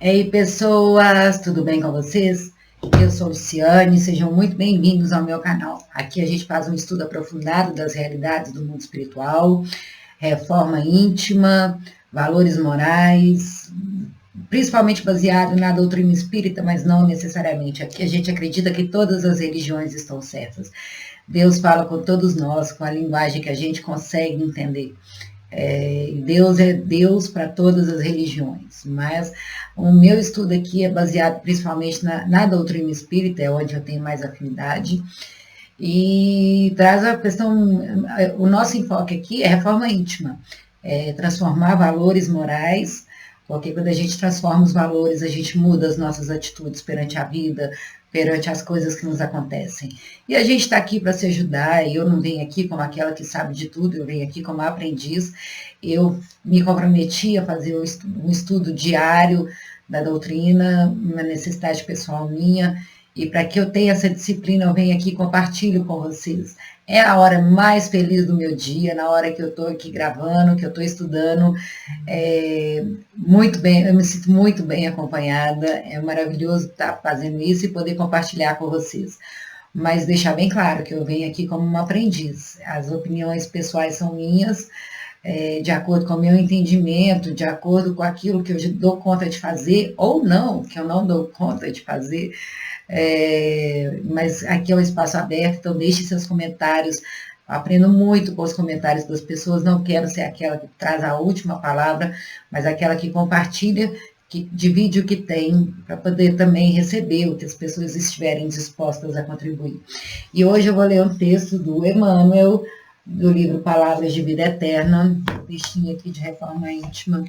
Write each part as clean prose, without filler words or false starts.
Ei, pessoas, tudo bem com vocês? Eu sou Luciane, sejam muito bem-vindos ao meu canal. Aqui a gente faz um estudo aprofundado das realidades do mundo espiritual, reforma íntima, valores morais, principalmente baseado na doutrina espírita, mas não necessariamente. Aqui a gente acredita que todas as religiões estão certas. Deus fala com todos nós, com a linguagem que a gente consegue entender. Deus é Deus para todas as religiões, mas o meu estudo aqui é baseado principalmente na doutrina espírita, é onde eu tenho mais afinidade, e traz a questão, o nosso enfoque aqui é reforma íntima, transformar valores morais, porque quando a gente transforma os valores, a gente muda as nossas atitudes perante a vida, perante as coisas que nos acontecem. E a gente está aqui para se ajudar, eu não venho aqui como aquela que sabe de tudo, eu venho aqui como aprendiz. Eu me comprometi a fazer um estudo diário da doutrina, uma necessidade pessoal minha, e para que eu tenha essa disciplina, eu venho aqui e compartilho com vocês. É a hora mais feliz do meu dia, na hora que eu estou aqui gravando, que eu estou estudando. Muito bem, eu me sinto muito bem acompanhada, é maravilhoso estar fazendo isso e poder compartilhar com vocês. Mas deixar bem claro que eu venho aqui como uma aprendiz. As opiniões pessoais são minhas, de acordo com o meu entendimento, de acordo com aquilo que eu dou conta de fazer, ou não, que eu não dou conta de fazer. Mas aqui é um espaço aberto, então deixe seus comentários. Aprendo muito com os comentários das pessoas, não quero ser aquela que traz a última palavra, mas aquela que compartilha, que divide o que tem, para poder também receber o que as pessoas estiverem dispostas a contribuir. E hoje eu vou ler um texto do Emmanuel, do livro Palavras de Vida Eterna, um textinho aqui de reforma íntima,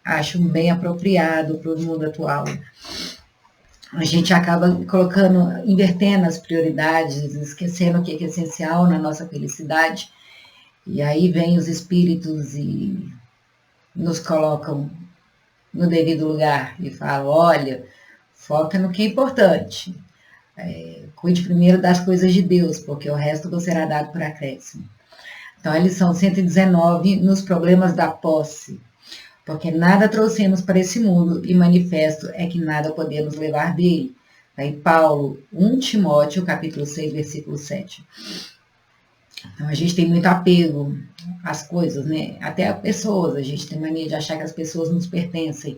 acho bem apropriado para o mundo atual. A gente acaba invertendo as prioridades, esquecendo o que é essencial na nossa felicidade, e aí vem os espíritos e nos colocam no devido lugar e falam, olha, foca no que é importante, cuide primeiro das coisas de Deus, porque o resto você será dado por acréscimo. Então, a lição 119, nos problemas da posse. Porque nada trouxemos para esse mundo, e manifesto é que nada podemos levar dele. Está em Paulo, 1 Timóteo, capítulo 6, versículo 7. Então, a gente tem muito apego às coisas, né? Até a pessoas, a gente tem mania de achar que as pessoas nos pertencem.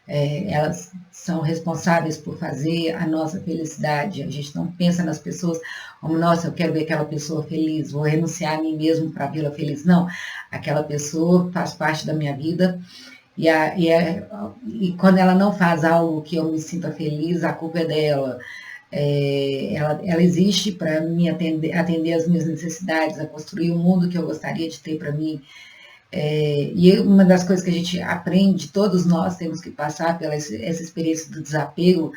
Elas são responsáveis por fazer a nossa felicidade. A gente não pensa nas pessoas como, nossa, eu quero ver aquela pessoa feliz, vou renunciar a mim mesmo para vê-la feliz. Não, aquela pessoa faz parte da minha vida e quando ela não faz algo que eu me sinta feliz, a culpa é dela. Ela existe para me atender às minhas necessidades, a construir o mundo que eu gostaria de ter para mim. E uma das coisas que a gente aprende, todos nós temos que passar pela essa experiência do desapego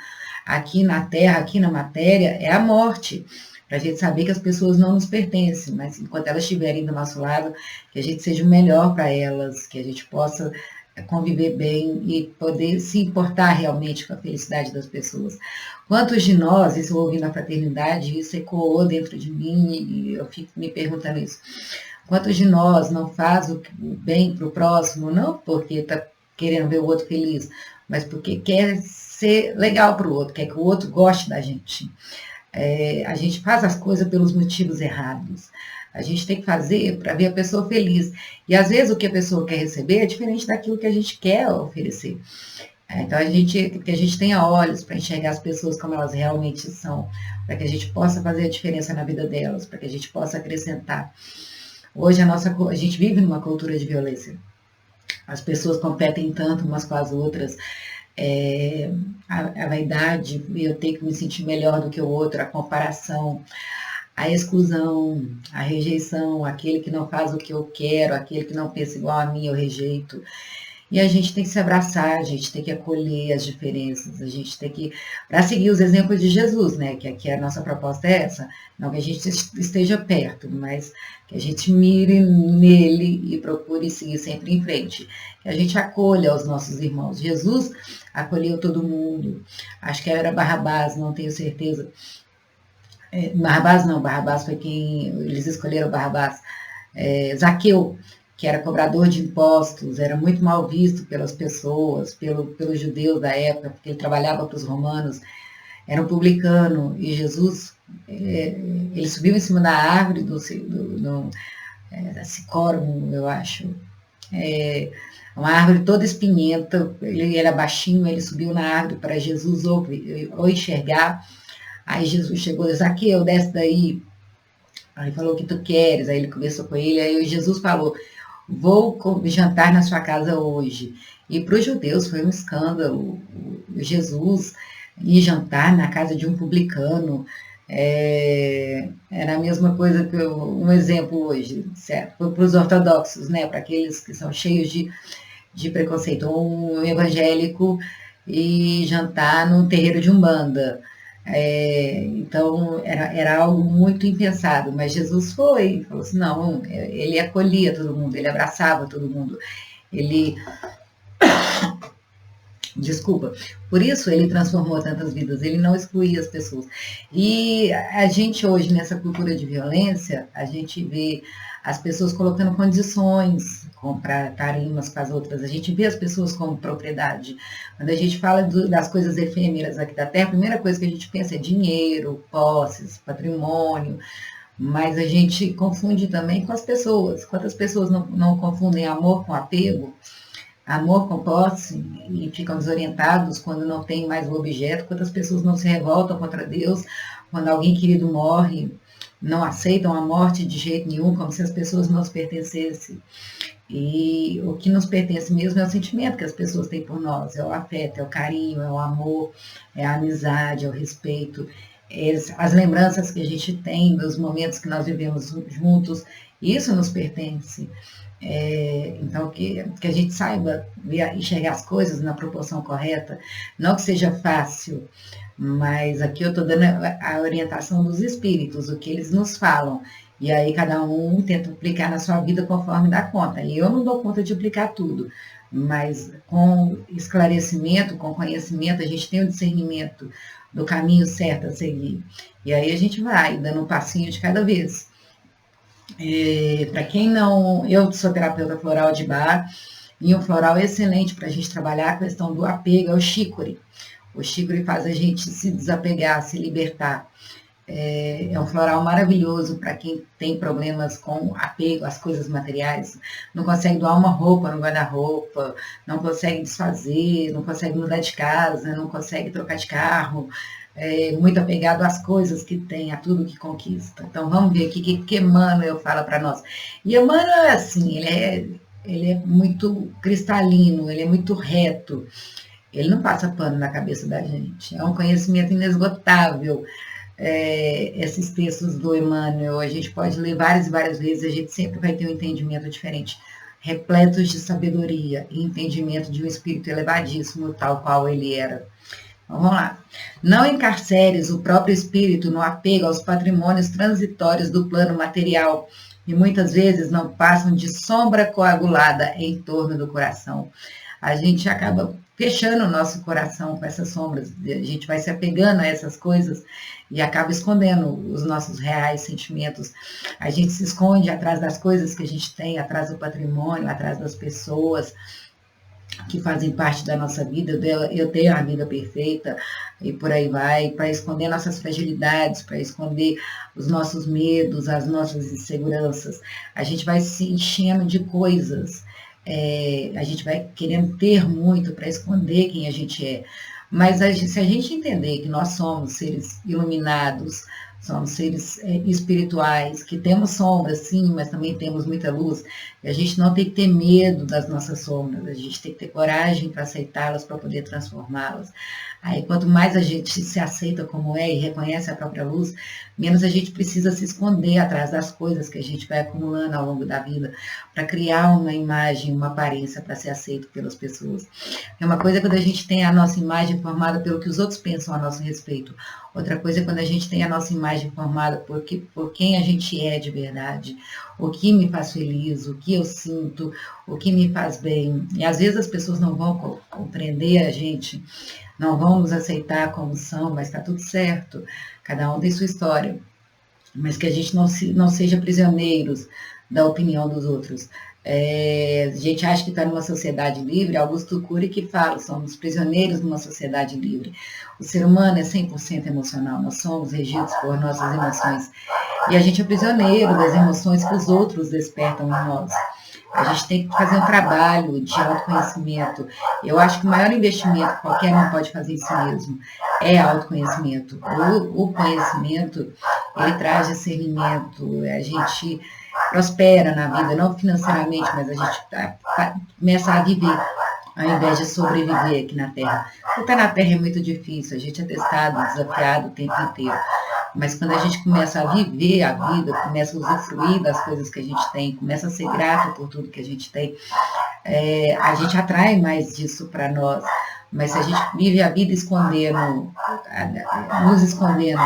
aqui na Terra, aqui na matéria, é a morte. Para a gente saber que as pessoas não nos pertencem, mas enquanto elas estiverem do nosso lado, que a gente seja o melhor para elas, que a gente possa conviver bem e poder se importar realmente com a felicidade das pessoas. Quantos de nós, isso eu ouvi na fraternidade, isso ecoou dentro de mim e eu fico me perguntando isso. Quantos de nós não faz o bem para o próximo, não porque está querendo ver o outro feliz, mas porque quer ser legal para o outro, quer que o outro goste da gente. A gente faz as coisas pelos motivos errados. A gente tem que fazer para ver a pessoa feliz. E às vezes o que a pessoa quer receber é diferente daquilo que a gente quer oferecer. Então, que a gente tenha olhos para enxergar as pessoas como elas realmente são, para que a gente possa fazer a diferença na vida delas, para que a gente possa acrescentar. Hoje a gente vive numa cultura de violência. As pessoas competem tanto umas com as outras. A vaidade, eu tenho que me sentir melhor do que o outro, a comparação, a exclusão, a rejeição, aquele que não faz o que eu quero, aquele que não pensa igual a mim, eu rejeito. E a gente tem que se abraçar, a gente tem que acolher as diferenças, a gente tem que, para seguir os exemplos de Jesus, né, que aqui a nossa proposta é essa, não que a gente esteja perto, mas que a gente mire nele e procure seguir sempre em frente, que a gente acolha os nossos irmãos. Jesus acolheu todo mundo, acho que era Barrabás, não tenho certeza. Barrabás foi quem, eles escolheram Barrabás, Zaqueu, que era cobrador de impostos, era muito mal visto pelas pessoas, pelos judeus da época, porque ele trabalhava para os romanos, era um publicano, e Jesus, ele subiu em cima da árvore da sicómoro, eu acho, uma árvore toda espinhenta, ele era baixinho, ele subiu na árvore para Jesus ou enxergar. Aí Jesus chegou e disse: Zaqueu, desce daí. Aí falou: o que tu queres? Aí ele conversou com ele, aí Jesus falou: vou jantar na sua casa hoje. E para os judeus foi um escândalo Jesus ir jantar na casa de um publicano. Era a mesma coisa que um exemplo hoje, certo? Para os ortodoxos, né? Para aqueles que são cheios de preconceito. Um evangélico e jantar no terreiro de Umbanda. Então era algo muito impensado, mas Jesus foi, falou assim, não, ele acolhia todo mundo, ele abraçava todo mundo, ele, desculpa, por isso ele transformou tantas vidas, ele não excluía as pessoas. E a gente hoje, nessa cultura de violência, a gente vê as pessoas colocando condições para estarem umas com as outras. A gente vê as pessoas como propriedade. Quando a gente fala das coisas efêmeras aqui da Terra, a primeira coisa que a gente pensa é dinheiro, posses, patrimônio, mas a gente confunde também com as pessoas. Quantas pessoas não confundem amor com apego, amor com posse, e ficam desorientados quando não tem mais o objeto? Quantas pessoas não se revoltam contra Deus quando alguém querido morre, não aceitam a morte de jeito nenhum, como se as pessoas não nos pertencessem. E o que nos pertence mesmo é o sentimento que as pessoas têm por nós, é o afeto, é o carinho, é o amor, é a amizade, é o respeito, as lembranças que a gente tem dos momentos que nós vivemos juntos, isso nos pertence. Então, que a gente saiba enxergar as coisas na proporção correta, não que seja fácil, mas aqui eu estou dando a orientação dos espíritos, o que eles nos falam, e aí cada um tenta aplicar na sua vida conforme dá conta. E eu não dou conta de aplicar tudo, mas com esclarecimento, com conhecimento, a gente tem o discernimento do caminho certo a seguir. E aí a gente vai dando um passinho de cada vez. Para quem não... Eu sou terapeuta floral de Bach, e um floral excelente para a gente trabalhar a questão do apego é o chicory. O chicory faz a gente se desapegar, se libertar. É um floral maravilhoso para quem tem problemas com apego às coisas materiais. Não consegue doar uma roupa no guarda-roupa, não consegue desfazer, não consegue mudar de casa, não consegue trocar de carro. Muito apegado às coisas que tem, a tudo que conquista. Então vamos ver aqui o que Emmanuel fala para nós. E Emmanuel é assim, ele é muito cristalino, ele é muito reto. Ele não passa pano na cabeça da gente. É um conhecimento inesgotável. Esses textos do Emmanuel, a gente pode ler várias e várias vezes, a gente sempre vai ter um entendimento diferente, repletos de sabedoria e entendimento de um espírito elevadíssimo, tal qual ele era. Vamos lá. Não encarceres o próprio espírito no apego aos patrimônios transitórios do plano material, e muitas vezes não passam de sombra coagulada em torno do coração. A gente acaba fechando o nosso coração com essas sombras, a gente vai se apegando a essas coisas e acaba escondendo os nossos reais sentimentos. A gente se esconde atrás das coisas que a gente tem, atrás do patrimônio, atrás das pessoas que fazem parte da nossa vida. Eu tenho a vida perfeita e por aí vai, para esconder nossas fragilidades, para esconder os nossos medos, as nossas inseguranças. A gente vai se enchendo de coisas. A gente vai querendo ter muito para esconder quem a gente é. Mas se a gente entender que nós somos seres iluminados, somos seres espirituais, que temos sombras, sim, mas também temos muita luz, e a gente não tem que ter medo das nossas sombras, a gente tem que ter coragem para aceitá-las, para poder transformá-las. Aí, quanto mais a gente se aceita como é e reconhece a própria luz, menos a gente precisa se esconder atrás das coisas que a gente vai acumulando ao longo da vida, para criar uma imagem, uma aparência para ser aceito pelas pessoas. É uma coisa quando a gente tem a nossa imagem formada pelo que os outros pensam a nosso respeito. Outra coisa é quando a gente tem a nossa imagem formada por quem a gente é de verdade, o que me faz feliz, o que eu sinto, o que me faz bem. E às vezes as pessoas não vão compreender a gente, não vão nos aceitar como são, mas está tudo certo, cada um tem sua história. Mas que a gente não seja prisioneiros da opinião dos outros. A gente acha que está numa sociedade livre. Augusto Cury que fala, somos prisioneiros numa sociedade livre. O ser humano é 100% emocional, nós somos regidos por nossas emoções. E a gente é prisioneiro das emoções que os outros despertam em nós. A gente tem que fazer um trabalho de autoconhecimento. Eu acho que o maior investimento que qualquer um pode fazer em si mesmo é autoconhecimento. O conhecimento, ele traz discernimento, a gente prospera na vida, não financeiramente, mas a gente começa a viver, ao invés de sobreviver aqui na Terra. Estar na Terra é muito difícil, a gente é testado, desafiado o tempo inteiro. Mas quando a gente começa a viver a vida, começa a usufruir das coisas que a gente tem, começa a ser grato por tudo que a gente tem, a gente atrai mais disso para nós. Mas se a gente vive a vida escondendo, nos escondendo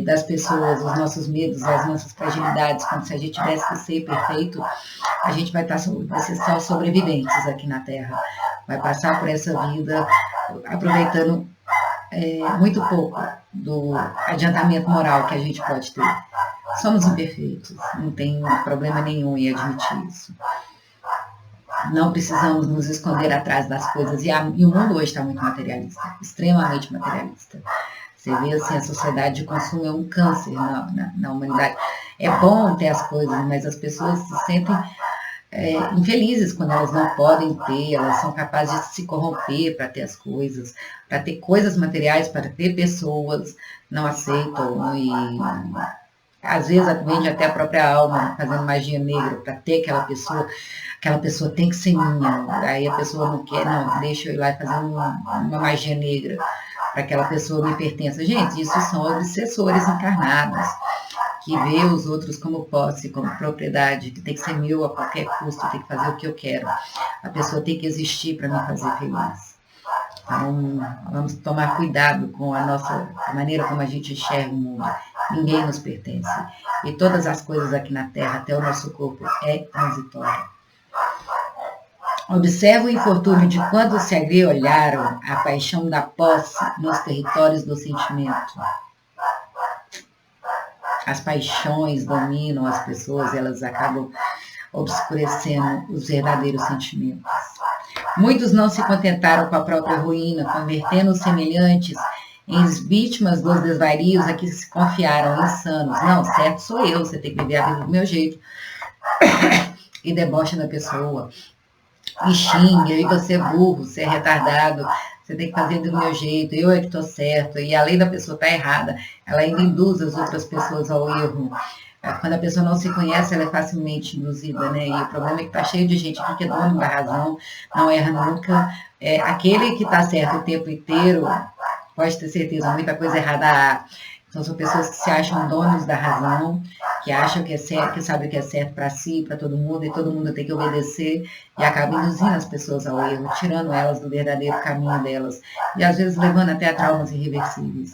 das pessoas, os nossos medos, as nossas fragilidades, como se a gente tivesse que ser perfeito, a gente vai ser só sobreviventes aqui na Terra. Vai passar por essa vida aproveitando muito pouco do adiantamento moral que a gente pode ter. Somos imperfeitos, não tem problema nenhum em admitir isso. Não precisamos nos esconder atrás das coisas. E o mundo hoje está muito materialista, extremamente materialista. Você vê assim, a sociedade de consumo é um câncer na humanidade. É bom ter as coisas, mas as pessoas se sentem infelizes quando elas não podem ter, elas são capazes de se corromper para ter as coisas, para ter coisas materiais, para ter pessoas, não aceitam e às vezes vende até a própria alma, fazendo magia negra para ter aquela pessoa tem que ser minha, aí a pessoa não quer, não, deixa eu ir lá e fazer uma magia negra para aquela pessoa me pertença. Gente, isso são obsessores encarnados, que vê os outros como posse, como propriedade, que tem que ser meu a qualquer custo, tem que fazer o que eu quero. A pessoa tem que existir para me fazer feliz. Então, vamos tomar cuidado com a maneira como a gente enxerga o mundo. Ninguém nos pertence. E todas as coisas aqui na Terra, até o nosso corpo, é transitório. Observa o infortúnio de quando se agriolharam a paixão da posse nos territórios do sentimento. As paixões dominam as pessoas, elas acabam obscurecendo os verdadeiros sentimentos. Muitos não se contentaram com a própria ruína, convertendo os semelhantes em vítimas dos desvarios a que se confiaram insanos. Não, certo sou eu, você tem que viver a vida do meu jeito. E debocha da pessoa. E xinga, e você é burro, você é retardado, você tem que fazer do meu jeito, eu é que estou certo. E além da pessoa estar errada, ela ainda induz as outras pessoas ao erro. Quando a pessoa não se conhece, ela é facilmente induzida, né? E o problema é que está cheio de gente aqui que é dono da razão, não erra nunca. Aquele que está certo o tempo inteiro, pode ter certeza, muita coisa errada há. Então, são pessoas que se acham donos da razão, que acham que é certo, que sabem o que é certo para si, para todo mundo, e todo mundo tem que obedecer, e acabam induzindo as pessoas ao erro, tirando elas do verdadeiro caminho delas, e às vezes levando até a traumas irreversíveis.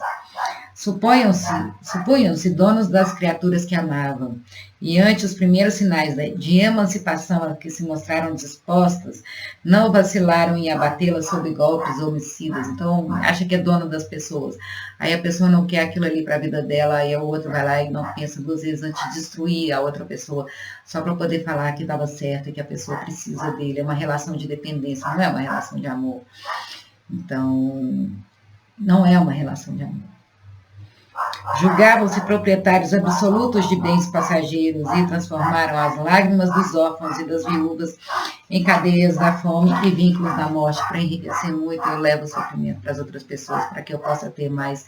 Supunham-se donos das criaturas que amavam, e ante os primeiros sinais de emancipação a que se mostraram dispostas, não vacilaram em abatê-las sob golpes homicidas. Então, acha que é dono das pessoas. Aí a pessoa não quer aquilo ali para a vida dela, aí o outro vai lá e não pensa duas vezes antes de destruir a outra pessoa, só para poder falar que estava certo e que a pessoa precisa dele. É uma relação de dependência, não é uma relação de amor. Então, não é uma relação de amor. Julgavam-se proprietários absolutos de bens passageiros e transformaram as lágrimas dos órfãos e das viúvas em cadeias da fome e vínculos da morte. Para enriquecer muito, eu levo o sofrimento para as outras pessoas, para que eu possa ter mais.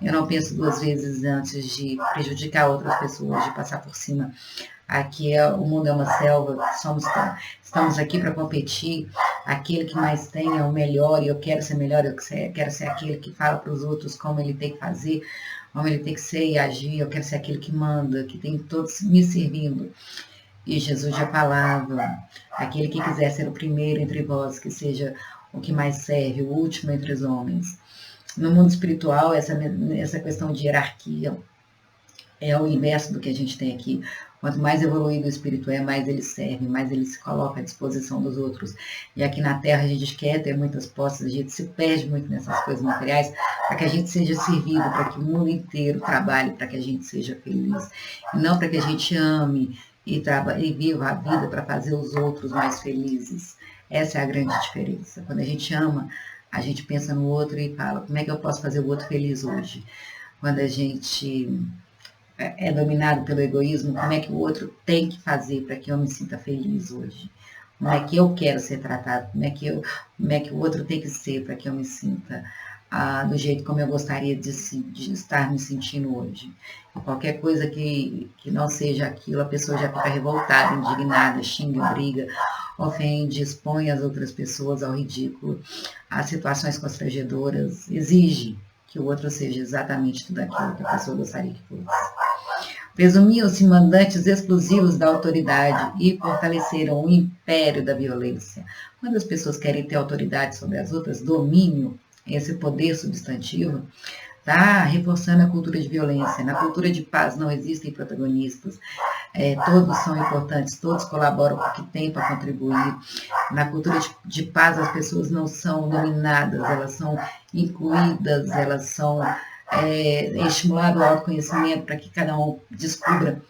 Eu não penso duas vezes antes de prejudicar outras pessoas, de passar por cima. Aqui o mundo é uma selva, estamos aqui para competir. Aquele que mais tem é o melhor, e eu quero ser melhor, eu quero ser aquele que fala para os outros como ele tem que fazer, como ele tem que ser e agir. Eu quero ser aquele que manda, que tem todos me servindo. E Jesus já falava, aquele que quiser ser o primeiro entre vós, que seja o que mais serve, o último entre os homens. No mundo espiritual, essa questão de hierarquia é o inverso do que a gente tem aqui. Quanto mais evoluído o espírito é, mais ele serve, mais ele se coloca à disposição dos outros. E aqui na Terra a gente quer ter muitas posses, a gente se perde muito nessas coisas materiais, para que a gente seja servido, para que o mundo inteiro trabalhe, para que a gente seja feliz. E não para que a gente ame e vivo a vida para fazer os outros mais felizes. Essa é a grande diferença. Quando a gente ama, a gente pensa no outro e fala, como é que eu posso fazer o outro feliz hoje? Quando a gente é dominado pelo egoísmo, como é que o outro tem que fazer para que eu me sinta feliz hoje? Como é que eu quero ser tratado? Como é que o outro tem que ser para que eu me sinta do jeito como eu gostaria de estar me sentindo hoje? E qualquer coisa que não seja aquilo, a pessoa já fica revoltada, indignada, xinga, briga, ofende, expõe as outras pessoas ao ridículo, a situações constrangedoras, exige que o outro seja exatamente tudo aquilo que a pessoa gostaria que fosse. Presumiam-se mandantes exclusivos da autoridade e fortaleceram o império da violência. Quando as pessoas querem ter autoridade sobre as outras, domínio, esse poder substantivo, está reforçando a cultura de violência. Na cultura de paz não existem protagonistas, todos são importantes, todos colaboram com o que tem para contribuir. Na cultura de paz as pessoas não são dominadas, elas são incluídas, elas são estimulado ao autoconhecimento para que cada um descubra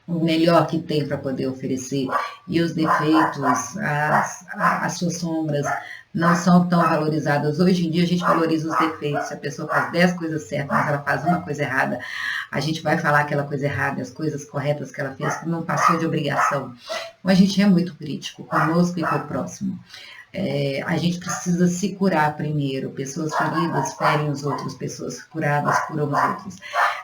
o melhor que tem para poder oferecer. E os defeitos, as suas sombras, não são tão valorizadas. Hoje em dia a gente valoriza os defeitos. Se a pessoa faz 10 coisas certas, mas ela faz uma coisa errada, a gente vai falar aquela coisa errada, as coisas corretas que ela fez, que não passou de obrigação. Então a gente é muito crítico conosco e com o próximo. A gente precisa se curar primeiro. Pessoas feridas ferem os outros, pessoas curadas curam os outros.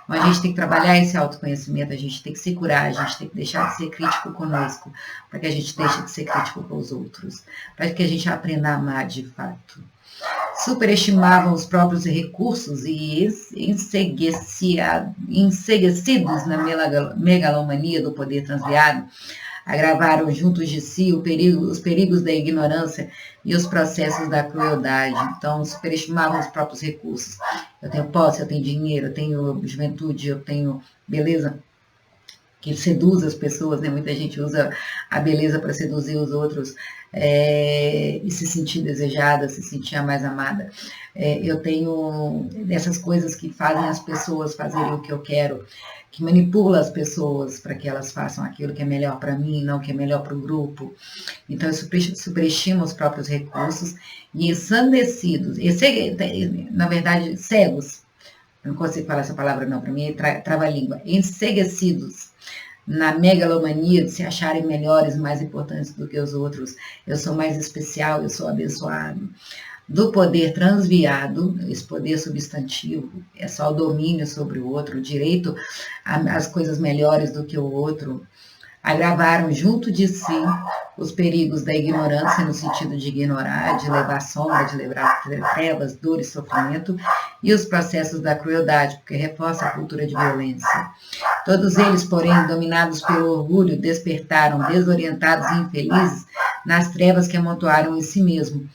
Então a gente tem que trabalhar esse autoconhecimento, a gente tem que se curar, a gente tem que deixar de ser crítico conosco, para que a gente deixe de ser crítico com os outros, para que a gente aprenda a amar de fato. Superestimavam os próprios recursos e enseguecidos na megalomania do poder transviado, agravaram juntos de si os perigos da ignorância e os processos da crueldade. Então, superestimavam os próprios recursos. Eu tenho posse, eu tenho dinheiro, eu tenho juventude, eu tenho beleza, que seduz as pessoas, né? Muita gente usa a beleza para seduzir os outros e se sentir desejada, se sentir a mais amada. Eu tenho dessas coisas que fazem as pessoas fazerem o que eu quero, que manipula as pessoas para que elas façam aquilo que é melhor para mim, não que é melhor para o grupo. Então, eu superestimo os próprios recursos e ensandecidos, na verdade, cegos, não consigo falar essa palavra não, para mim é trava-língua, enseguecidos na megalomania de se acharem melhores, mais importantes do que os outros. Eu sou mais especial, eu sou abençoado. Do poder transviado, esse poder substantivo, é só o domínio sobre o outro, o direito às coisas melhores do que o outro, agravaram junto de si os perigos da ignorância, no sentido de ignorar, de levar sombra, de levar trevas, dor e sofrimento, e os processos da crueldade, porque reforça a cultura de violência. Todos eles, porém, dominados pelo orgulho, despertaram, desorientados e infelizes, nas trevas que amontoaram em si mesmo,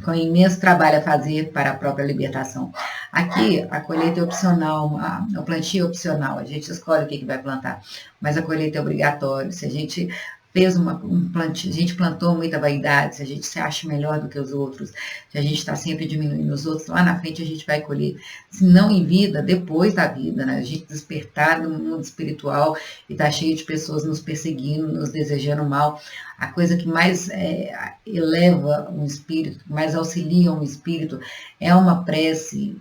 com imenso trabalho a fazer para a própria libertação. Aqui, a colheita é opcional, o plantio é opcional, a gente escolhe o que vai plantar, mas a colheita é obrigatória. Se a gente fez um plantio, a gente plantou muita vaidade, se a gente se acha melhor do que os outros, se a gente está sempre diminuindo os outros, lá na frente a gente vai colher. Se não em vida, depois da vida, né? A gente despertar no mundo espiritual e está cheio de pessoas nos perseguindo, nos desejando mal. A coisa que mais eleva um espírito, que mais auxilia um espírito, é uma prece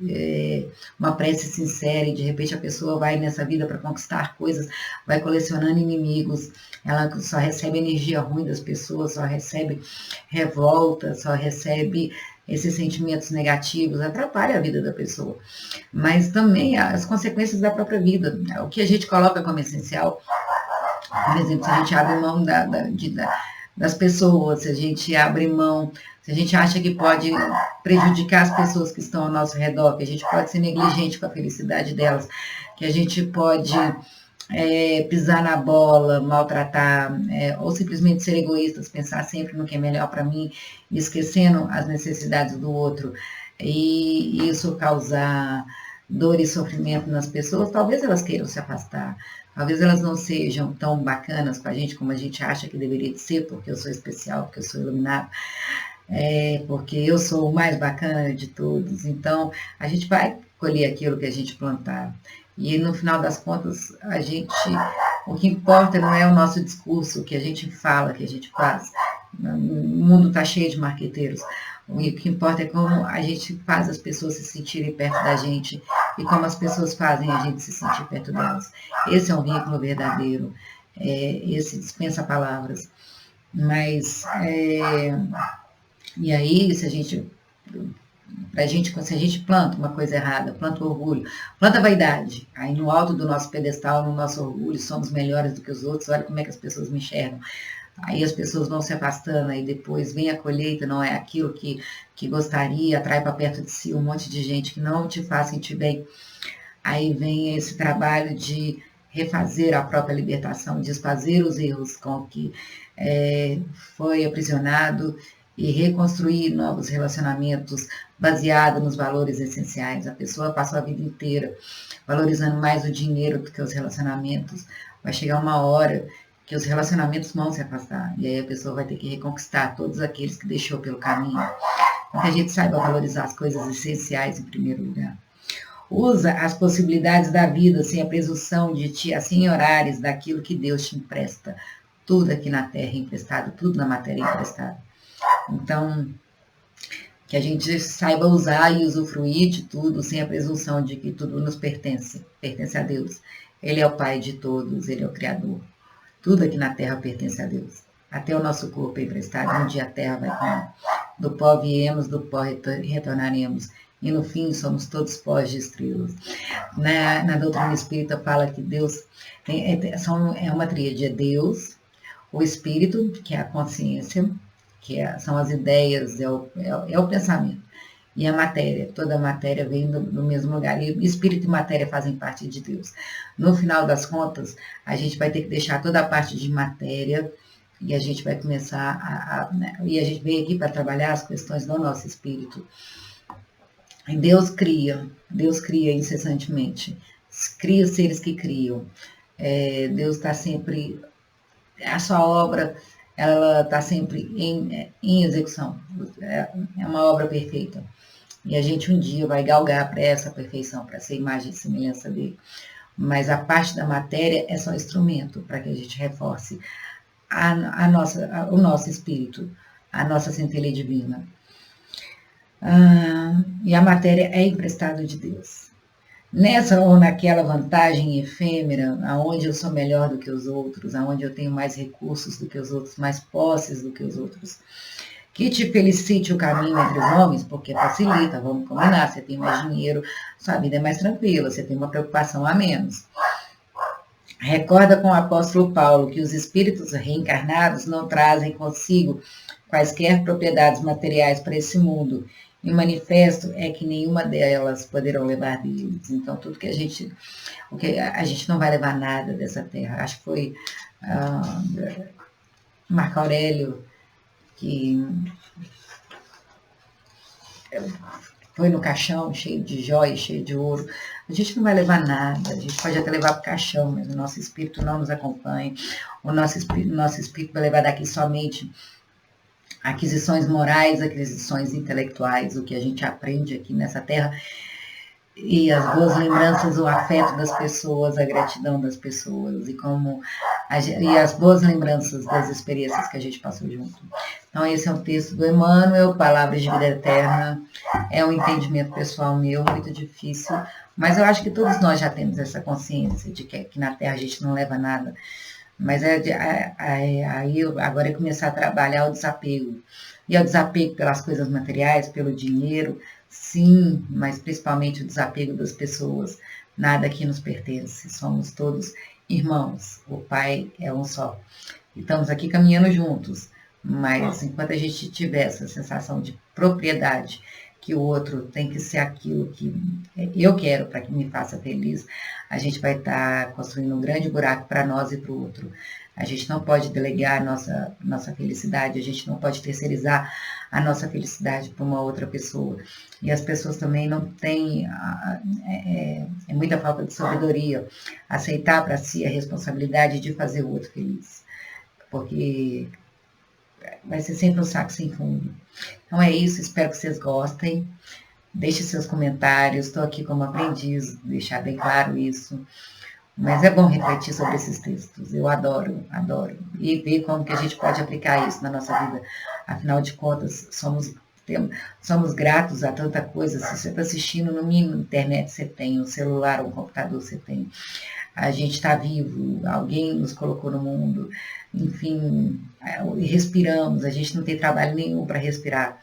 sincera, e de repente a pessoa vai nessa vida para conquistar coisas, vai colecionando inimigos, ela só recebe energia ruim das pessoas, só recebe revolta, só recebe esses sentimentos negativos, atrapalha a vida da pessoa. Mas também as consequências da própria vida, o que a gente coloca como essencial. Por exemplo, se a gente abre mão das pessoas, se a gente abre mão, se a gente acha que pode prejudicar as pessoas que estão ao nosso redor, que a gente pode ser negligente com a felicidade delas, que a gente pode pisar na bola, maltratar, ou simplesmente ser egoístas, pensar sempre no que é melhor para mim, esquecendo as necessidades do outro, e isso causar dor e sofrimento nas pessoas, talvez elas queiram se afastar. Talvez elas não sejam tão bacanas com a gente como a gente acha que deveria ser, porque eu sou especial, porque eu sou iluminado, porque eu sou o mais bacana de todos. Então, a gente vai colher aquilo que a gente plantar. E no final das contas, a gente O que importa não é o nosso discurso, o que a gente fala, o que a gente faz. O mundo está cheio de marqueteiros. O que importa é como a gente faz as pessoas se sentirem perto da gente e como as pessoas fazem a gente se sentir perto delas. Esse é um vínculo verdadeiro. Esse dispensa palavras. Mas, e aí, se a gente planta uma coisa errada, planta o orgulho, planta a vaidade, aí no alto do nosso pedestal, no nosso orgulho, somos melhores do que os outros, olha como é que as pessoas me enxergam. Aí as pessoas vão se afastando, aí depois vem a colheita, não é aquilo que gostaria, atrai para perto de si um monte de gente que não te faz sentir bem. Aí vem esse trabalho de refazer a própria libertação, desfazer os erros com que foi aprisionado e reconstruir novos relacionamentos baseados nos valores essenciais. A pessoa passou a vida inteira valorizando mais o dinheiro do que os relacionamentos. Vai chegar uma hora que os relacionamentos vão se afastar, e aí a pessoa vai ter que reconquistar todos aqueles que deixou pelo caminho. Então, que a gente saiba valorizar as coisas essenciais em primeiro lugar. Usa as possibilidades da vida sem a presunção de te assenhorares daquilo que Deus te empresta. Tudo aqui na terra é emprestado, tudo na matéria é emprestado. Então, que a gente saiba usar e usufruir de tudo sem a presunção de que tudo nos pertence a Deus. Ele é o Pai de todos, Ele é o Criador. Tudo aqui na terra pertence a Deus. Até o nosso corpo é emprestado, um dia a terra vai tomar. Do pó viemos, do pó retornaremos. E no fim somos todos pós de estrelas. Na doutrina espírita fala que Deus é uma tríade, é Deus, o Espírito, que é a consciência, são as ideias, é o pensamento, e a matéria. Toda a matéria vem do mesmo lugar, e Espírito e matéria fazem parte de Deus. No final das contas, a gente vai ter que deixar toda a parte de matéria, e a gente vai começar e a gente veio aqui para trabalhar as questões do nosso espírito. Deus cria incessantemente, cria os seres que criam. Deus está sempre, a sua obra, ela está sempre em execução, é uma obra perfeita. E a gente um dia vai galgar para essa perfeição, para essa imagem e semelhança dele. Mas a parte da matéria é só instrumento para que a gente reforce o nosso espírito, a nossa centelha divina. E a matéria é emprestada de Deus. Nessa ou naquela vantagem efêmera, aonde eu sou melhor do que os outros, aonde eu tenho mais recursos do que os outros, mais posses do que os outros, que te felicite o caminho entre os homens, porque facilita, vamos combinar, você tem mais dinheiro, sua vida é mais tranquila, você tem uma preocupação a menos. Recorda com o apóstolo Paulo que os espíritos reencarnados não trazem consigo quaisquer propriedades materiais para esse mundo, e o manifesto é que nenhuma delas poderão levar deles. Então, tudo que a gente não vai levar nada dessa terra. Acho que foi Marco Aurélio que foi no caixão cheio de joias, cheio de ouro. A gente não vai levar nada, a gente pode até levar para o caixão, mas o nosso espírito não nos acompanha. O nosso espírito vai levar daqui somente aquisições morais, aquisições intelectuais, o que a gente aprende aqui nessa terra, e as boas lembranças, o afeto das pessoas, a gratidão das pessoas, e as boas lembranças das experiências que a gente passou junto. Então, esse é um texto do Emmanuel, Palavras de Vida Eterna. É um entendimento pessoal meu, muito difícil, mas eu acho que todos nós já temos essa consciência de que aqui na Terra a gente não leva nada. Mas aí agora é começar a trabalhar o desapego. E é o desapego pelas coisas materiais, pelo dinheiro, sim, mas principalmente o desapego das pessoas. Nada aqui nos pertence, somos todos irmãos, o Pai é um só. E estamos aqui caminhando juntos, mas enquanto a gente tiver essa sensação de propriedade, que o outro tem que ser aquilo que eu quero para que me faça feliz, a gente vai estar construindo um grande buraco para nós e para o outro. A gente não pode delegar a nossa felicidade, a gente não pode terceirizar a nossa felicidade para uma outra pessoa. E as pessoas também não têm, é muita falta de sabedoria, aceitar para si a responsabilidade de fazer o outro feliz. Porque vai ser sempre um saco sem fundo. Então é isso, espero que vocês gostem. Deixe seus comentários, estou aqui como aprendiz, deixar bem claro isso. Mas é bom refletir sobre esses textos. Eu adoro, adoro. E ver como que a gente pode aplicar isso na nossa vida. Afinal de contas, somos gratos a tanta coisa. Se você está assistindo, no mínimo, internet você tem, um celular, um computador você tem. A gente está vivo, alguém nos colocou no mundo, enfim, respiramos, a gente não tem trabalho nenhum para respirar.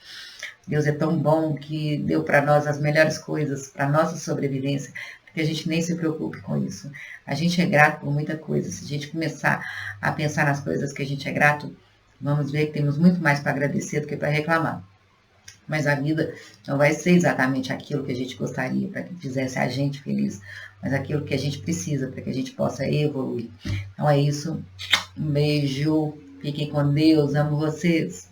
Deus é tão bom que deu para nós as melhores coisas, para a nossa sobrevivência, que a gente nem se preocupe com isso. A gente é grato por muita coisa. Se a gente começar a pensar nas coisas que a gente é grato, vamos ver que temos muito mais para agradecer do que para reclamar. Mas a vida não vai ser exatamente aquilo que a gente gostaria para que fizesse a gente feliz, mas aquilo que a gente precisa para que a gente possa evoluir. Então é isso. Um beijo. Fiquem com Deus. Amo vocês.